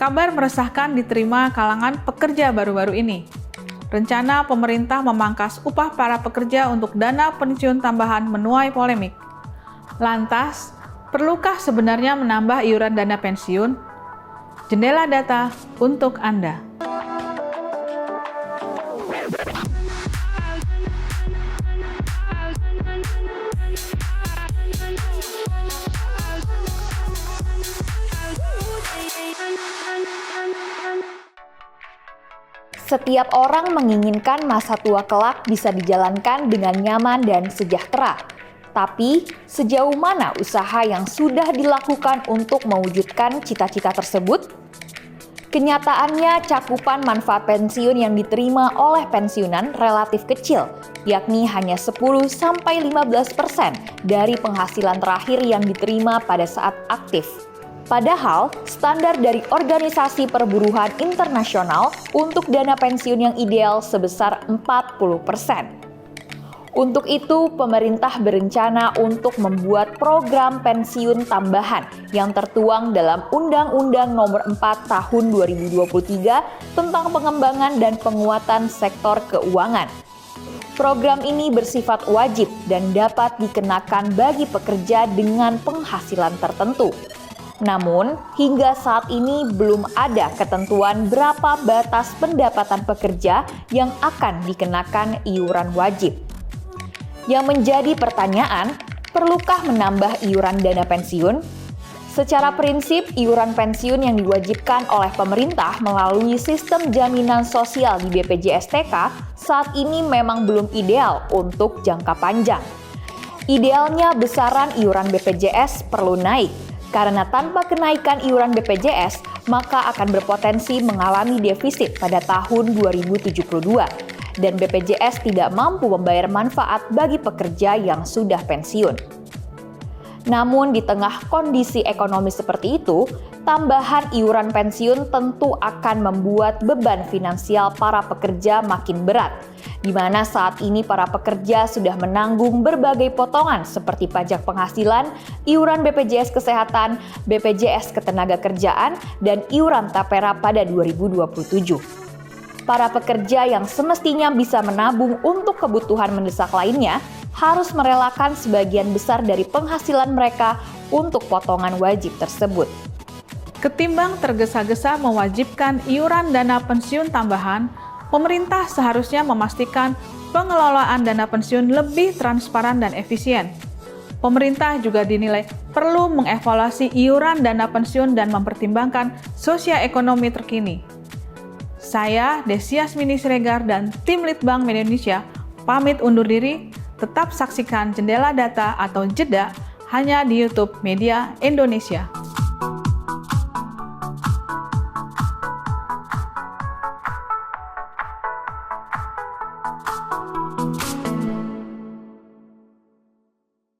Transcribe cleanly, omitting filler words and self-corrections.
Kabar meresahkan diterima kalangan pekerja baru-baru ini. Rencana pemerintah memangkas upah para pekerja untuk dana pensiun tambahan menuai polemik. Lantas, perlukah sebenarnya menambah iuran dana pensiun? Jendela data untuk Anda. Setiap orang menginginkan masa tua kelak bisa dijalankan dengan nyaman dan sejahtera. Tapi, sejauh mana usaha yang sudah dilakukan untuk mewujudkan cita-cita tersebut? Kenyataannya, cakupan manfaat pensiun yang diterima oleh pensiunan relatif kecil, yakni hanya 10-15% dari penghasilan terakhir yang diterima pada saat aktif. Padahal, standar dari Organisasi Perburuhan Internasional untuk dana pensiun yang ideal sebesar 40%. Untuk itu, pemerintah berencana untuk membuat program pensiun tambahan yang tertuang dalam Undang-Undang Nomor 4 Tahun 2023 tentang pengembangan dan penguatan sektor keuangan. Program ini bersifat wajib dan dapat dikenakan bagi pekerja dengan penghasilan tertentu. Namun, hingga saat ini belum ada ketentuan berapa batas pendapatan pekerja yang akan dikenakan iuran wajib. Yang menjadi pertanyaan, perlukah menambah iuran dana pensiun? Secara prinsip, iuran pensiun yang diwajibkan oleh pemerintah melalui sistem jaminan sosial di BPJS TK saat ini memang belum ideal untuk jangka panjang. Idealnya besaran iuran BPJS perlu naik, karena tanpa kenaikan iuran BPJS, maka akan berpotensi mengalami defisit pada tahun 2072, dan BPJS tidak mampu membayar manfaat bagi pekerja yang sudah pensiun. Namun di tengah kondisi ekonomi seperti itu, tambahan iuran pensiun tentu akan membuat beban finansial para pekerja makin berat, di mana saat ini para pekerja sudah menanggung berbagai potongan seperti pajak penghasilan, iuran BPJS Kesehatan, BPJS Ketenagakerjaan, dan iuran Tapera pada 2027. Para pekerja yang semestinya bisa menabung untuk kebutuhan mendesak lainnya harus merelakan sebagian besar dari penghasilan mereka untuk potongan wajib tersebut. Ketimbang tergesa-gesa mewajibkan iuran dana pensiun tambahan, pemerintah seharusnya memastikan pengelolaan dana pensiun lebih transparan dan efisien. Pemerintah juga dinilai perlu mengevaluasi iuran dana pensiun dan mempertimbangkan sosioekonomi terkini. Saya, Desi Yasmini Siregar dan tim Litbang Indonesia pamit undur diri. Tetap saksikan Jendela Data atau Jeda hanya di YouTube Media Indonesia.